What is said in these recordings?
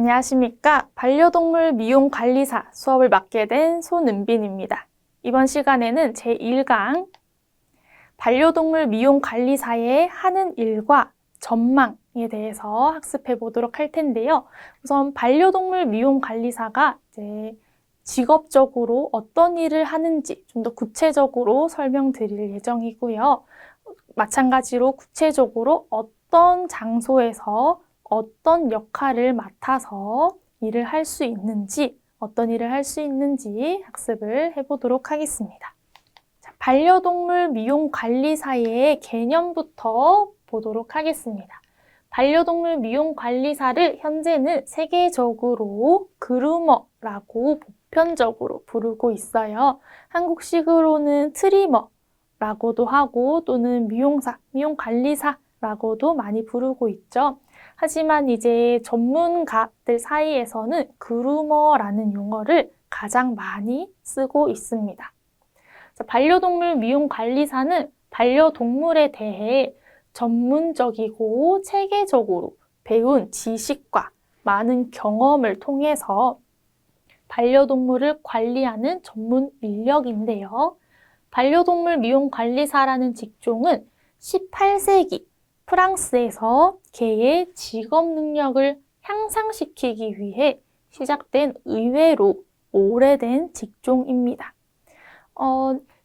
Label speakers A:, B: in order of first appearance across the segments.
A: 안녕하십니까. 반려동물 미용관리사 수업을 맡게 된 손은빈입니다. 이번 시간에는 제1강 반려동물 미용관리사의 하는 일과 전망에 대해서 학습해 보도록 할 텐데요. 우선 반려동물 미용관리사가 직업적으로 어떤 일을 하는지 좀 더 구체적으로 설명드릴 예정이고요. 마찬가지로 구체적으로 어떤 장소에서 어떤 역할을 맡아서 일을 할 수 있는지, 어떤 일을 할 수 있는지 학습을 해보도록 하겠습니다. 자, 반려동물 미용관리사의 개념부터 보도록 하겠습니다. 반려동물 미용관리사를 현재는 세계적으로 그루머라고 보편적으로 부르고 있어요. 한국식으로는 트리머라고도 하고 또는 미용사, 미용관리사라고도 많이 부르고 있죠. 하지만 이제 전문가들 사이에서는 그루머라는 용어를 가장 많이 쓰고 있습니다. 자, 반려동물 미용관리사는 반려동물에 대해 전문적이고 체계적으로 배운 지식과 많은 경험을 통해서 반려동물을 관리하는 전문 인력인데요. 반려동물 미용관리사라는 직종은 18세기 프랑스에서 개의 직업 능력을 향상시키기 위해 시작된 의외로 오래된 직종입니다.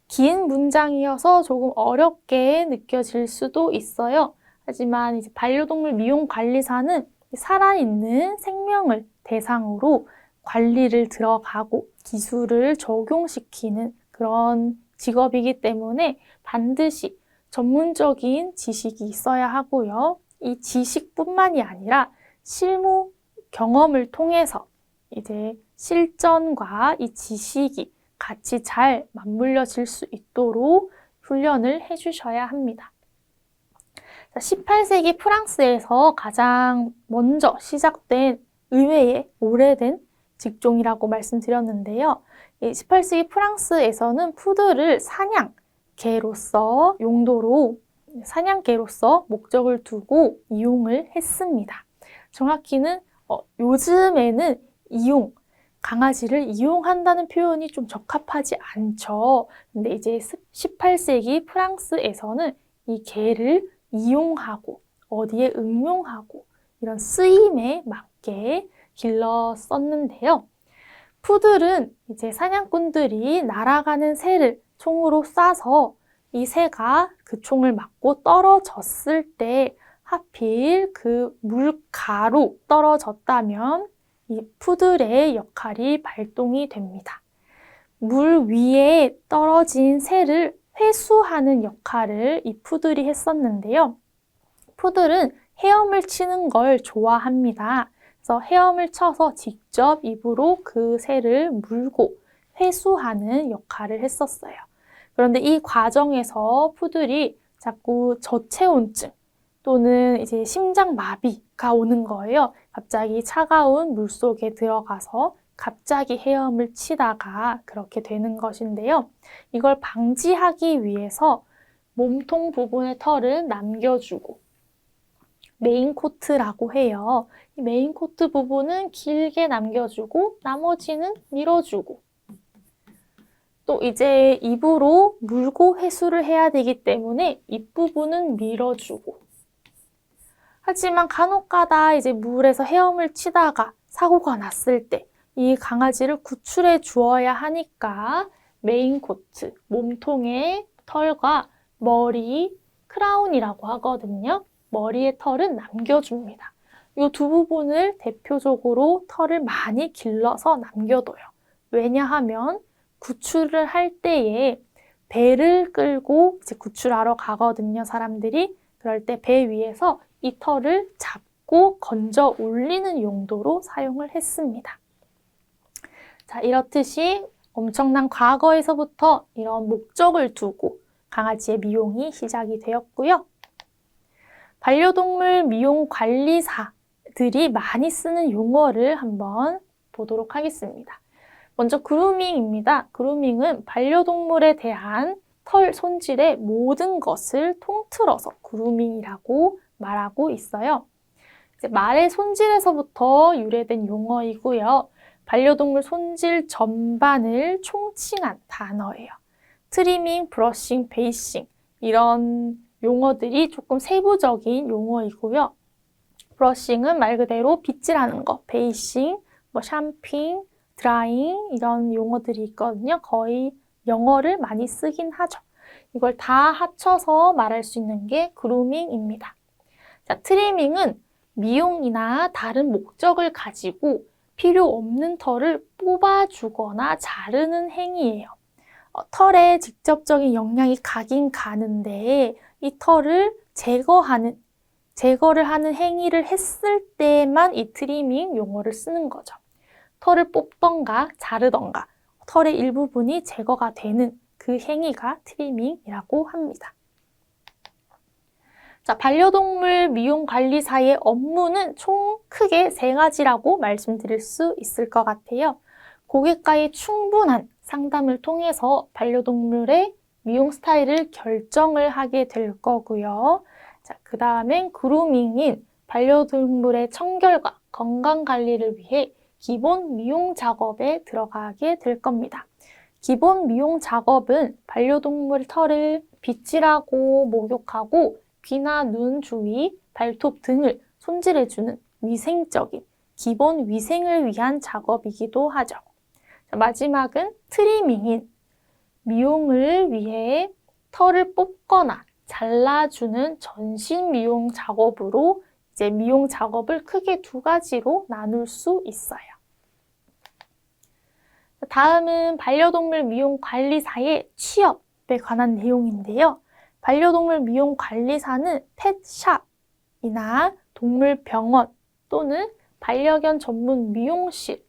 A: 긴 문장이어서 조금 어렵게 느껴질 수도 있어요. 하지만 이제 반려동물 미용관리사는 살아있는 생명을 대상으로 관리를 들어가고 기술을 적용시키는 그런 직업이기 때문에 반드시 전문적인 지식이 있어야 하고요. 이 지식뿐만이 아니라 실무 경험을 통해서 이제 실전과 이 지식이 같이 잘 맞물려질 수 있도록 훈련을 해주셔야 합니다. 18세기 프랑스에서 가장 먼저 시작된 의외의 오래된 직종이라고 말씀드렸는데요. 18세기 프랑스에서는 푸드를 사냥개로서 목적을 두고 이용을 했습니다. 정확히는 요즘에는 강아지를 이용한다는 표현이 좀 적합하지 않죠. 근데 이제 18세기 프랑스에서는 이 개를 이용하고 어디에 응용하고 이런 쓰임에 맞게 길렀었는데요. 푸들은 이제 사냥꾼들이 날아가는 새를 총으로 쏴서 이 새가 그 총을 맞고 떨어졌을 때 하필 그 물가로 떨어졌다면 이 푸들의 역할이 발동이 됩니다. 물 위에 떨어진 새를 회수하는 역할을 이 푸들이 했었는데요. 푸들은 헤엄을 치는 걸 좋아합니다. 그래서 헤엄을 쳐서 직접 입으로 그 새를 물고 회수하는 역할을 했었어요. 그런데 이 과정에서 푸들이 자꾸 저체온증 또는 이제 심장마비가 오는 거예요. 갑자기 차가운 물 속에 들어가서 갑자기 헤엄을 치다가 그렇게 되는 것인데요. 이걸 방지하기 위해서 몸통 부분의 털을 남겨주고 메인 코트라고 해요. 이 메인 코트 부분은 길게 남겨주고 나머지는 밀어주고 또 이제 입으로 물고 회수를 해야 되기 때문에 입부분은 밀어주고 하지만 간혹가다 이제 물에서 헤엄을 치다가 사고가 났을 때 이 강아지를 구출해 주어야 하니까 메인 코트, 몸통의 털과 머리, 크라운이라고 하거든요. 머리의 털은 남겨줍니다. 이 두 부분을 대표적으로 털을 많이 길러서 남겨둬요. 왜냐하면 구출을 할 때에 배를 끌고 이제 구출하러 가거든요, 사람들이. 그럴 때 배 위에서 이 털을 잡고 건져 올리는 용도로 사용을 했습니다. 자, 이렇듯이 엄청난 과거에서부터 이런 목적을 두고 강아지의 미용이 시작이 되었고요. 반려동물 미용 관리사들이 많이 쓰는 용어를 한번 보도록 하겠습니다. 먼저 그루밍입니다. 그루밍은 반려동물에 대한 털 손질의 모든 것을 통틀어서 그루밍이라고 말하고 있어요. 이제 말의 손질에서부터 유래된 용어이고요. 반려동물 손질 전반을 총칭한 단어예요. 트리밍, 브러싱, 베이싱 이런 용어들이 조금 세부적인 용어이고요. 브러싱은 말 그대로 빗질하는 거, 베이싱, 뭐 샴핑, 드라잉 이런 용어들이 있거든요. 거의 영어를 많이 쓰긴 하죠. 이걸 다 합쳐서 말할 수 있는 게 그루밍입니다. 자, 트리밍은 미용이나 다른 목적을 가지고 필요 없는 털을 뽑아주거나 자르는 행위예요. 털에 직접적인 영향이 가긴 가는데 이 털을 제거를 하는 행위를 했을 때만 이 트리밍 용어를 쓰는 거죠. 털을 뽑던가 자르던가 털의 일부분이 제거가 되는 그 행위가 트리밍이라고 합니다. 자, 반려동물 미용관리사의 업무는 총 크게 3가지라고 말씀드릴 수 있을 것 같아요. 고객과의 충분한 상담을 통해서 반려동물의 미용 스타일을 결정을 하게 될 거고요. 자, 그 다음엔 그루밍인 반려동물의 청결과 건강 관리를 위해 기본 미용 작업에 들어가게 될 겁니다. 기본 미용 작업은 반려동물 털을 빗질하고 목욕하고 귀나 눈 주위, 발톱 등을 손질해주는 위생적인 기본 위생을 위한 작업이기도 하죠. 자, 마지막은 트리밍인 미용을 위해 털을 뽑거나 잘라주는 전신 미용 작업으로 이제 미용 작업을 크게 2가지로 나눌 수 있어요. 다음은 반려동물 미용 관리사의 취업에 관한 내용인데요. 반려동물 미용 관리사는 펫샵이나 동물병원 또는 반려견 전문 미용실,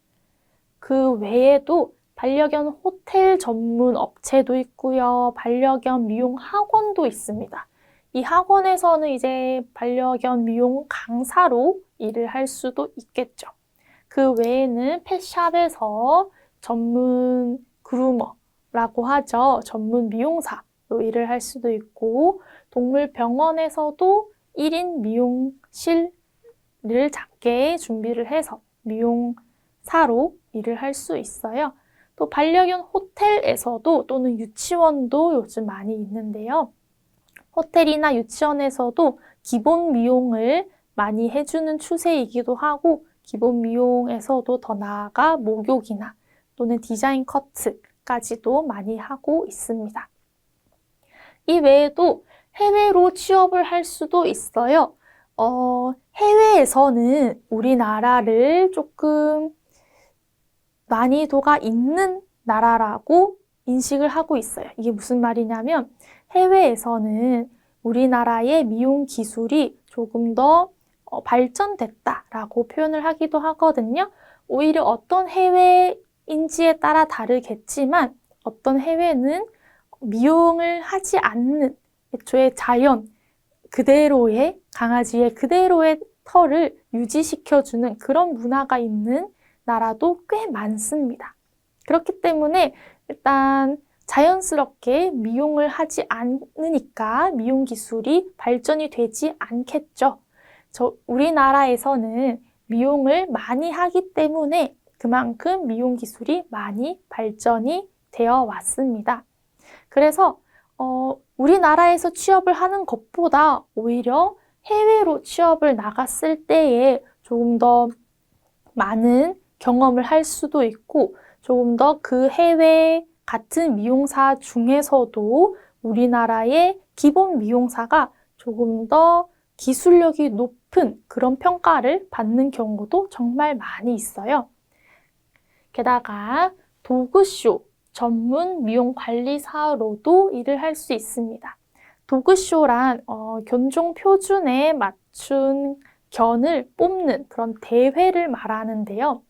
A: 그 외에도 반려견 호텔 전문 업체도 있고요. 반려견 미용 학원도 있습니다. 이 학원에서는 이제 반려견 미용 강사로 일을 할 수도 있겠죠. 그 외에는 펫샵에서 전문 그루머라고 하죠. 전문 미용사로 일을 할 수도 있고 동물병원에서도 1인 미용실을 작게 준비를 해서 미용사로 일을 할 수 있어요. 또 반려견 호텔에서도 또는 유치원도 요즘 많이 있는데요. 호텔이나 유치원에서도 기본 미용을 많이 해주는 추세이기도 하고 기본 미용에서도 더 나아가 목욕이나 또는 디자인 커트까지도 많이 하고 있습니다. 이 외에도 해외로 취업을 할 수도 있어요. 해외에서는 우리나라를 조금 난이도가 있는 나라라고 인식을 하고 있어요. 이게 무슨 말이냐면 해외에서는 우리나라의 미용 기술이 조금 더 발전됐다라고 표현을 하기도 하거든요. 오히려 어떤 해외인지에 따라 다르겠지만 어떤 해외는 미용을 하지 않는 애초에 자연 그대로의 강아지의 그대로의 털을 유지시켜주는 그런 문화가 있는 나라도 꽤 많습니다. 그렇기 때문에 일단 자연스럽게 미용을 하지 않으니까 미용 기술이 발전이 되지 않겠죠. 우리나라에서는 미용을 많이 하기 때문에 그만큼 미용 기술이 많이 발전이 되어 왔습니다. 그래서 우리나라에서 취업을 하는 것보다 오히려 해외로 취업을 나갔을 때에 조금 더 많은 경험을 할 수도 있고 조금 더 그 해외 같은 미용사 중에서도 우리나라의 기본 미용사가 조금 더 기술력이 높은 그런 평가를 받는 경우도 정말 많이 있어요. 게다가 도그쇼 전문 미용 관리사로도 일을 할 수 있습니다. 도그쇼란 견종 표준에 맞춘 견을 뽑는 그런 대회를 말하는데요.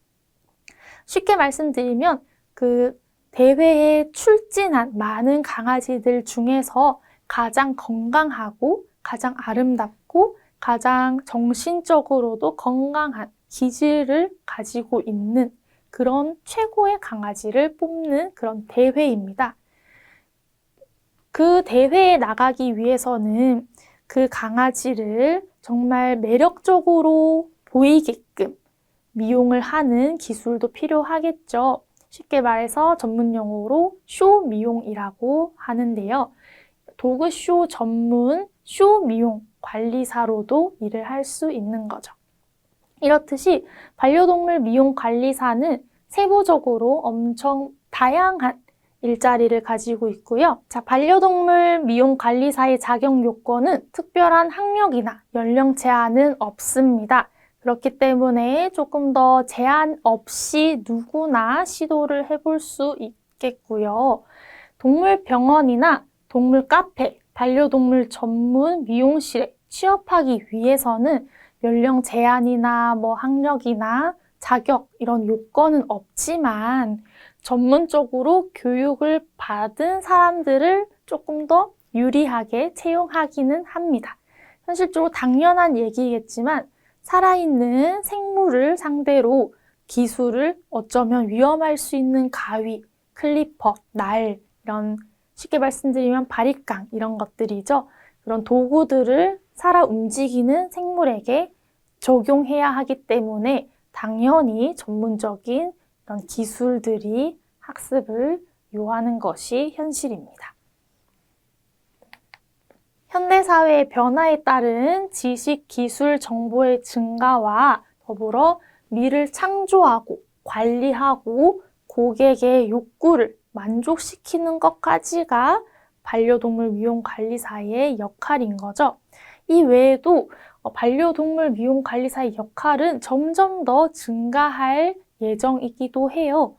A: 쉽게 말씀드리면 그 대회에 출진한 많은 강아지들 중에서 가장 건강하고 가장 아름답고 가장 정신적으로도 건강한 기질을 가지고 있는 그런 최고의 강아지를 뽑는 그런 대회입니다. 그 대회에 나가기 위해서는 그 강아지를 정말 매력적으로 보이게끔 미용을 하는 기술도 필요하겠죠. 쉽게 말해서 전문 용어로 쇼 미용이라고 하는데요. 도그쇼 전문 쇼 미용 관리사로도 일을 할 수 있는 거죠. 이렇듯이 반려동물 미용 관리사는 세부적으로 엄청 다양한 일자리를 가지고 있고요. 자, 반려동물 미용 관리사의 자격 요건은 특별한 학력이나 연령 제한은 없습니다. 그렇기 때문에 조금 더 제한 없이 누구나 시도를 해볼 수 있겠고요. 동물병원이나 동물 카페, 반려동물 전문 미용실에 취업하기 위해서는 연령 제한이나 학력이나 자격 이런 요건은 없지만 전문적으로 교육을 받은 사람들을 조금 더 유리하게 채용하기는 합니다. 현실적으로 당연한 얘기겠지만 살아있는 생물을 상대로 기술을 어쩌면 위험할 수 있는 가위, 클리퍼, 날 이런 쉽게 말씀드리면 바리깡 이런 것들이죠. 그런 도구들을 살아 움직이는 생물에게 적용해야 하기 때문에 당연히 전문적인 이런 기술들이 학습을 요하는 것이 현실입니다. 현대사회의 변화에 따른 지식, 기술, 정보의 증가와 더불어 미를 창조하고 관리하고 고객의 욕구를 만족시키는 것까지가 반려동물 미용 관리사의 역할인 거죠. 이 외에도 반려동물 미용 관리사의 역할은 점점 더 증가할 예정이기도 해요.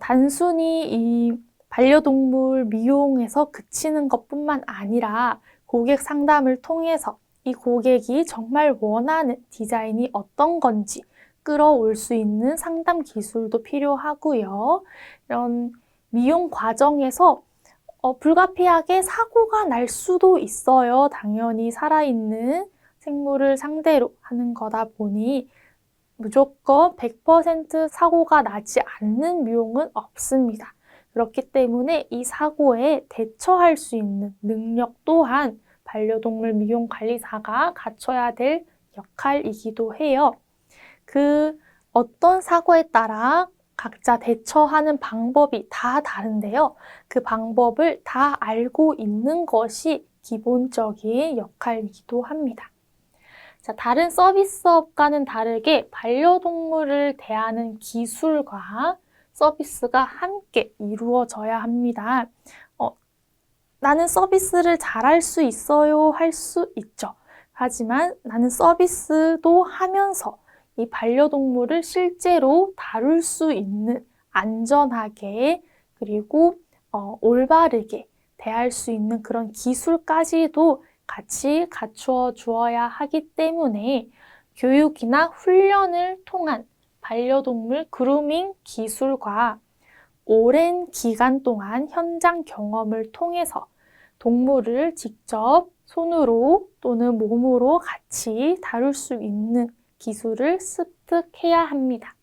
A: 단순히 이 반려동물 미용에서 그치는 것뿐만 아니라 고객 상담을 통해서 이 고객이 정말 원하는 디자인이 어떤 건지 끌어올 수 있는 상담 기술도 필요하고요. 이런 미용 과정에서 불가피하게 사고가 날 수도 있어요. 당연히 살아있는 생물을 상대로 하는 거다 보니 무조건 100% 사고가 나지 않는 미용은 없습니다. 그렇기 때문에 이 사고에 대처할 수 있는 능력 또한 반려동물 미용 관리사가 갖춰야 될 역할이기도 해요. 그 어떤 사고에 따라 각자 대처하는 방법이 다 다른데요. 그 방법을 다 알고 있는 것이 기본적인 역할이기도 합니다. 자, 다른 서비스업과는 다르게 반려동물을 대하는 기술과 서비스가 함께 이루어져야 합니다. 나는 서비스를 잘할 수 있어요 할 수 있죠. 하지만 나는 서비스도 하면서 이 반려동물을 실제로 다룰 수 있는 안전하게 그리고 올바르게 대할 수 있는 그런 기술까지도 같이 갖추어 주어야 하기 때문에 교육이나 훈련을 통한 반려동물 그루밍 기술과 오랜 기간 동안 현장 경험을 통해서 동물을 직접 손으로 또는 몸으로 같이 다룰 수 있는 기술을 습득해야 합니다.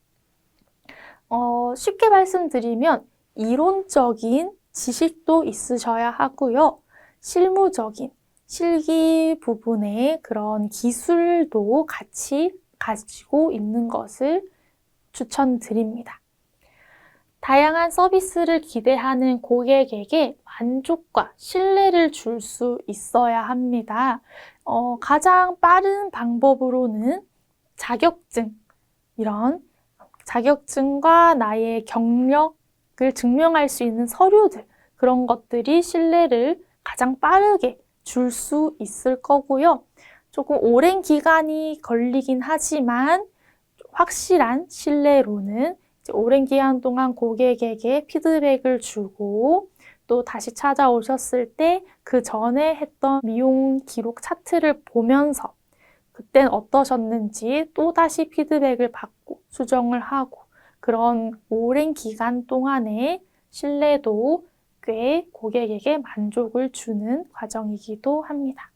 A: 쉽게 말씀드리면 이론적인 지식도 있으셔야 하고요. 실무적인 실기 부분의 그런 기술도 같이 가지고 있는 것을 추천드립니다. 다양한 서비스를 기대하는 고객에게 만족과 신뢰를 줄 수 있어야 합니다. 가장 빠른 방법으로는 자격증, 이런 자격증과 나의 경력을 증명할 수 있는 서류들, 그런 것들이 신뢰를 가장 빠르게 줄 수 있을 거고요. 조금 오랜 기간이 걸리긴 하지만 확실한 신뢰로는 오랜 기간 동안 고객에게 피드백을 주고 또 다시 찾아오셨을 때 그 전에 했던 미용 기록 차트를 보면서 그땐 어떠셨는지 또 다시 피드백을 받고 수정을 하고 그런 오랜 기간 동안의 신뢰도 꽤 고객에게 만족을 주는 과정이기도 합니다.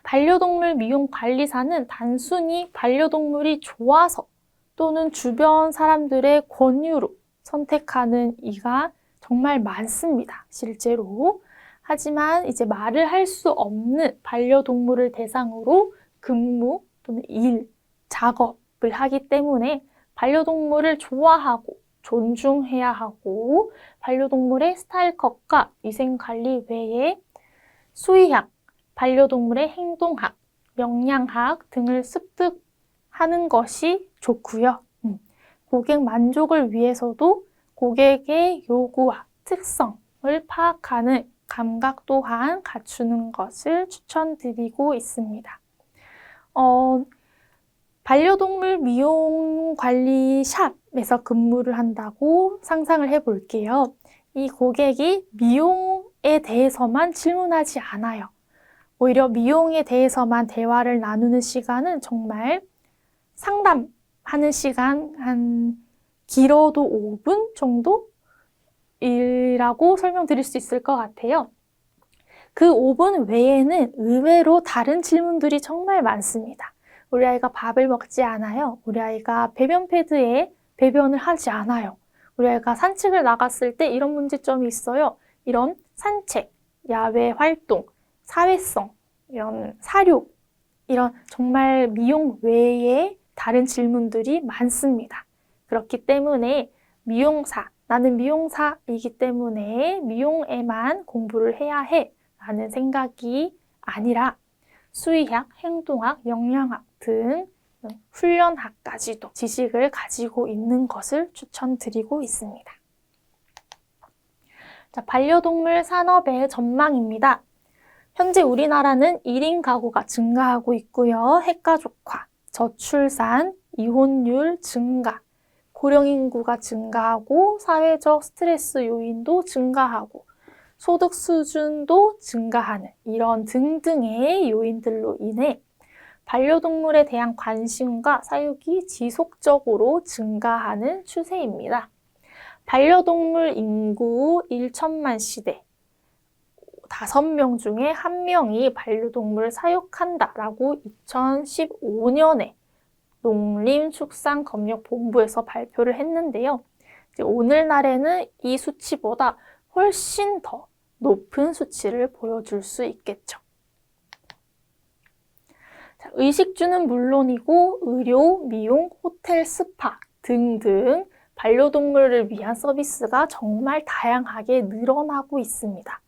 A: 반려동물 미용 관리사는 단순히 반려동물이 좋아서 또는 주변 사람들의 권유로 선택하는 이가 정말 많습니다. 실제로. 하지만 이제 말을 할 수 없는 반려동물을 대상으로 근무 또는 일, 작업을 하기 때문에 반려동물을 좋아하고 존중해야 하고 반려동물의 스타일컷과 위생관리 외에 수의학, 반려동물의 행동학, 영양학 등을 습득하는 것이 좋고요. 고객 만족을 위해서도 고객의 요구와 특성을 파악하는 감각 또한 갖추는 것을 추천드리고 있습니다. 반려동물 미용관리 샵에서 근무를 한다고 상상을 해볼게요. 이 고객이 미용에 대해서만 질문하지 않아요. 오히려 미용에 대해서만 대화를 나누는 시간은 정말 상담하는 시간 한 길어도 5분 정도이라고 설명드릴 수 있을 것 같아요. 그 5분 외에는 의외로 다른 질문들이 정말 많습니다. 우리 아이가 밥을 먹지 않아요. 우리 아이가 배변 패드에 배변을 하지 않아요. 우리 아이가 산책을 나갔을 때 이런 문제점이 있어요. 이런 산책, 야외 활동, 사회성, 이런 사료, 이런 정말 미용 외에 다른 질문들이 많습니다. 그렇기 때문에 나는 미용사이기 때문에 미용에만 공부를 해야 해 라는 생각이 아니라 수의학, 행동학, 영양학 등 훈련학까지도 지식을 가지고 있는 것을 추천드리고 있습니다. 자, 반려동물 산업의 전망입니다. 현재 우리나라는 1인 가구가 증가하고 있고요. 핵가족화, 저출산, 이혼율 증가, 고령인구가 증가하고 사회적 스트레스 요인도 증가하고 소득 수준도 증가하는 이런 등등의 요인들로 인해 반려동물에 대한 관심과 사육이 지속적으로 증가하는 추세입니다. 반려동물 인구 1천만 시대 5명 중에 1명이 반려동물을 사육한다라고 2015년에 농림축산검역본부에서 발표를 했는데요. 오늘날에는 이 수치보다 훨씬 더 높은 수치를 보여줄 수 있겠죠. 자, 의식주는 물론이고 의료, 미용, 호텔, 스파 등등 반려동물을 위한 서비스가 정말 다양하게 늘어나고 있습니다.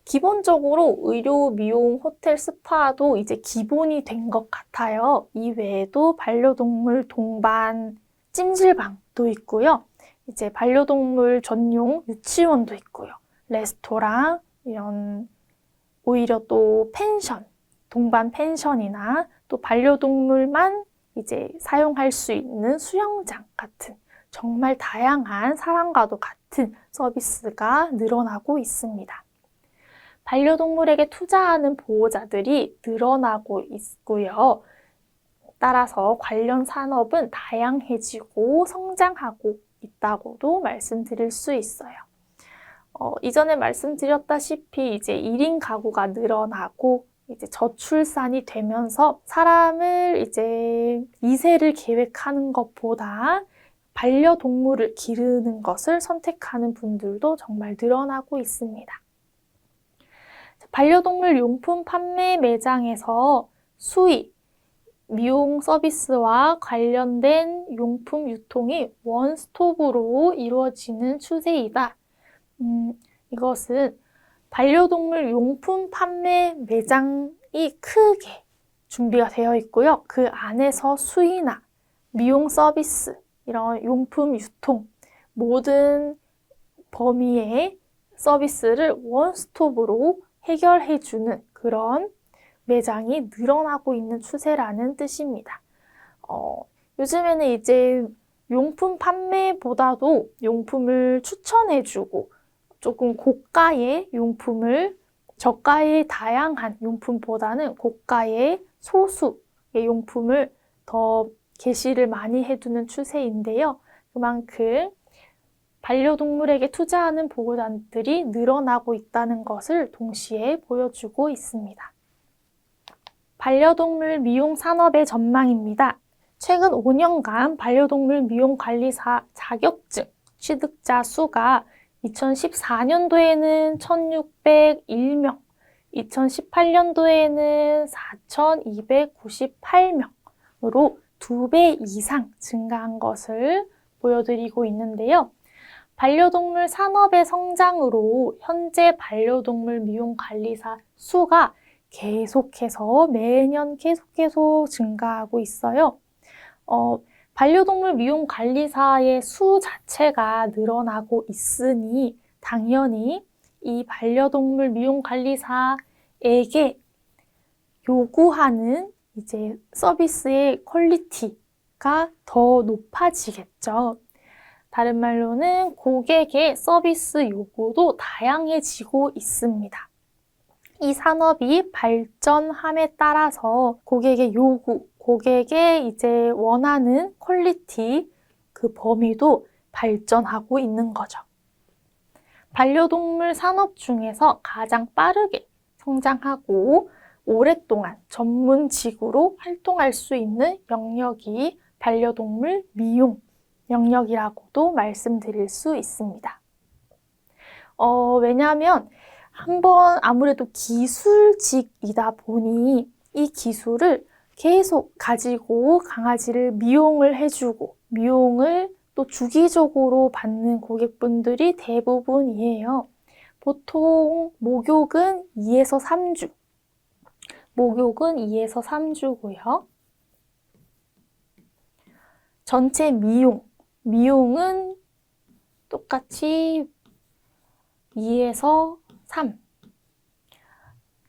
A: 기본적으로 의료, 미용, 호텔, 스파도 이제 기본이 된 것 같아요. 이외에도 반려동물 동반 찜질방도 있고요. 이제 반려동물 전용 유치원도 있고요. 레스토랑, 이런 오히려 또 펜션, 동반 펜션이나 또 반려동물만 이제 사용할 수 있는 수영장 같은 정말 다양한 사람과도 같은 서비스가 늘어나고 있습니다. 반려동물에게 투자하는 보호자들이 늘어나고 있고요. 따라서 관련 산업은 다양해지고 성장하고 있다고도 말씀드릴 수 있어요. 이전에 말씀드렸다시피 이제 1인 가구가 늘어나고 이제 저출산이 되면서 사람을 이제 2세를 계획하는 것보다 반려동물을 기르는 것을 선택하는 분들도 정말 늘어나고 있습니다. 반려동물 용품 판매 매장에서 수의, 미용 서비스와 관련된 용품 유통이 원스톱으로 이루어지는 추세이다. 이것은 반려동물 용품 판매 매장이 크게 준비가 되어 있고요. 그 안에서 수의나 미용 서비스, 이런 용품 유통, 모든 범위의 서비스를 원스톱으로 해결해주는 그런 매장이 늘어나고 있는 추세라는 뜻입니다. 요즘에는 이제 용품 판매보다도 용품을 추천해주고 조금 고가의 용품을 저가의 다양한 용품보다는 고가의 소수의 용품을 더 게시를 많이 해두는 추세인데요. 그만큼 반려동물에게 투자하는 보호자들이 늘어나고 있다는 것을 동시에 보여주고 있습니다. 반려동물 미용 산업의 전망입니다. 최근 5년간 반려동물 미용 관리사 자격증 취득자 수가 2014년도에는 1,601명, 2018년도에는 4,298명으로 2배 이상 증가한 것을 보여드리고 있는데요. 반려동물 산업의 성장으로 현재 반려동물 미용관리사 수가 계속해서 매년 계속 증가하고 있어요. 반려동물 미용관리사의 수 자체가 늘어나고 있으니 당연히 이 반려동물 미용관리사에게 요구하는 이제 서비스의 퀄리티가 더 높아지겠죠. 다른 말로는 고객의 서비스 요구도 다양해지고 있습니다. 이 산업이 발전함에 따라서 고객의 요구, 고객의 이제 원하는 퀄리티, 그 범위도 발전하고 있는 거죠. 반려동물 산업 중에서 가장 빠르게 성장하고 오랫동안 전문직으로 활동할 수 있는 영역이 반려동물 미용 영역이라고도 말씀드릴 수 있습니다. 왜냐하면 한번 아무래도 기술직이다 보니 이 기술을 계속 가지고 강아지를 미용을 해주고 미용을 또 주기적으로 받는 고객분들이 대부분이에요. 보통 목욕은 2에서 3주, 목욕은 2에서 3주고요. 전체 미용은 똑같이 2에서 3,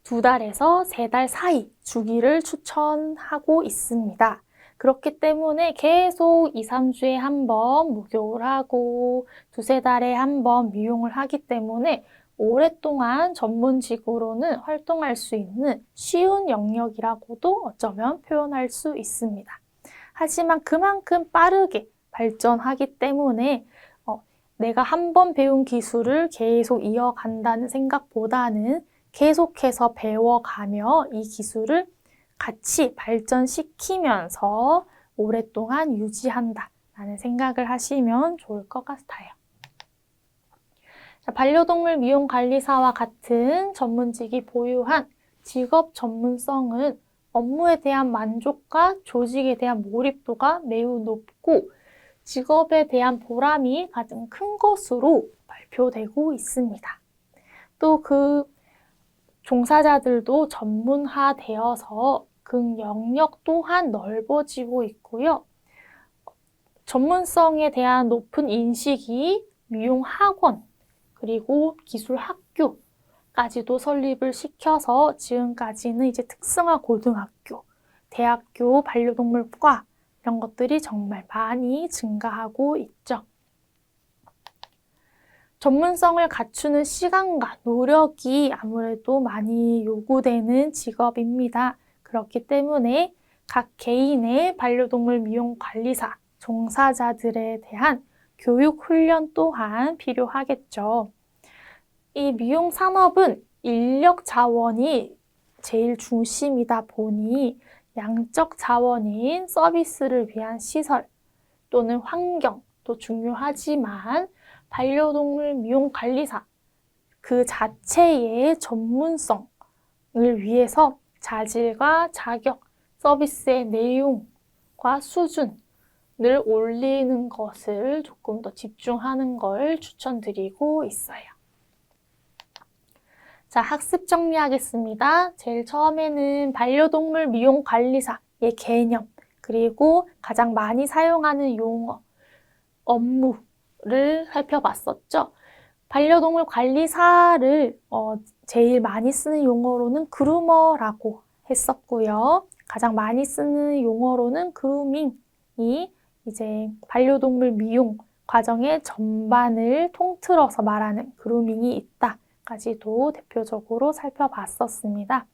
A: 2달에서 3달 사이 주기를 추천하고 있습니다. 그렇기 때문에 계속 2, 3주에 한 번 목욕을 하고 2, 3달에 한 번 미용을 하기 때문에 오랫동안 전문직으로는 활동할 수 있는 쉬운 영역이라고도 어쩌면 표현할 수 있습니다. 하지만 그만큼 빠르게 발전하기 때문에 내가 한 번 배운 기술을 계속 이어간다는 생각보다는 계속해서 배워가며 이 기술을 같이 발전시키면서 오랫동안 유지한다라는 생각을 하시면 좋을 것 같아요. 반려동물 미용관리사와 같은 전문직이 보유한 직업 전문성은 업무에 대한 만족과 조직에 대한 몰입도가 매우 높고 직업에 대한 보람이 가장 큰 것으로 발표되고 있습니다. 또 그 종사자들도 전문화되어서 그 영역 또한 넓어지고 있고요. 전문성에 대한 높은 인식이 미용학원 그리고 기술학교까지도 설립을 시켜서 지금까지는 이제 특성화 고등학교, 대학교 반려동물과 이런 것들이 정말 많이 증가하고 있죠. 전문성을 갖추는 시간과 노력이 아무래도 많이 요구되는 직업입니다. 그렇기 때문에 각 개인의 반려동물 미용관리사, 종사자들에 대한 교육 훈련 또한 필요하겠죠. 이 미용 산업은 인력 자원이 제일 중심이다 보니 양적 자원인 서비스를 위한 시설 또는 환경도 중요하지만 반려동물 미용관리사 그 자체의 전문성을 위해서 자질과 자격, 서비스의 내용과 수준을 올리는 것을 조금 더 집중하는 걸 추천드리고 있어요. 자, 학습 정리하겠습니다. 제일 처음에는 반려동물 미용관리사의 개념, 그리고 가장 많이 사용하는 용어, 업무를 살펴봤었죠. 반려동물 관리사를 제일 많이 쓰는 용어로는 그루머라고 했었고요. 가장 많이 쓰는 용어로는 그루밍이 이제 반려동물 미용 과정의 전반을 통틀어서 말하는 그루밍이 있다. 까지도 대표적으로 살펴봤었습니다.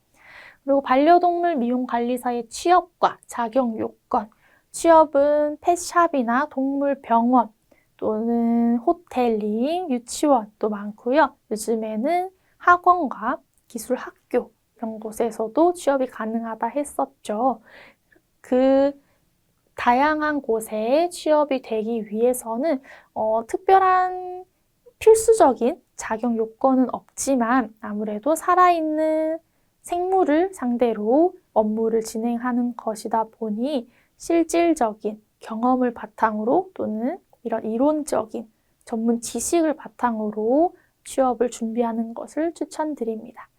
A: 그리고 반려동물 미용관리사의 취업과 자격 요건, 취업은 펫샵이나 동물병원 또는 호텔링, 유치원도 많고요. 요즘에는 학원과 기술학교 이런 곳에서도 취업이 가능하다 했었죠. 그 다양한 곳에 취업이 되기 위해서는 특별한 필수적인 자격 요건은 없지만 아무래도 살아있는 생물을 상대로 업무를 진행하는 것이다 보니 실질적인 경험을 바탕으로 또는 이런 이론적인 전문 지식을 바탕으로 취업을 준비하는 것을 추천드립니다.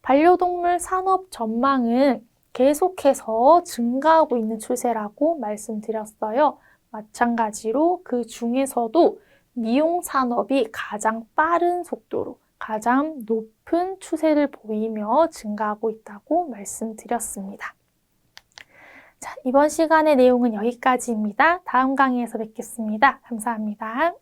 A: 반려동물 산업 전망은 계속해서 증가하고 있는 추세라고 말씀드렸어요. 마찬가지로 그 중에서도 미용 산업이 가장 빠른 속도로 가장 높은 추세를 보이며 증가하고 있다고 말씀드렸습니다. 자, 이번 시간의 내용은 여기까지입니다. 다음 강의에서 뵙겠습니다. 감사합니다.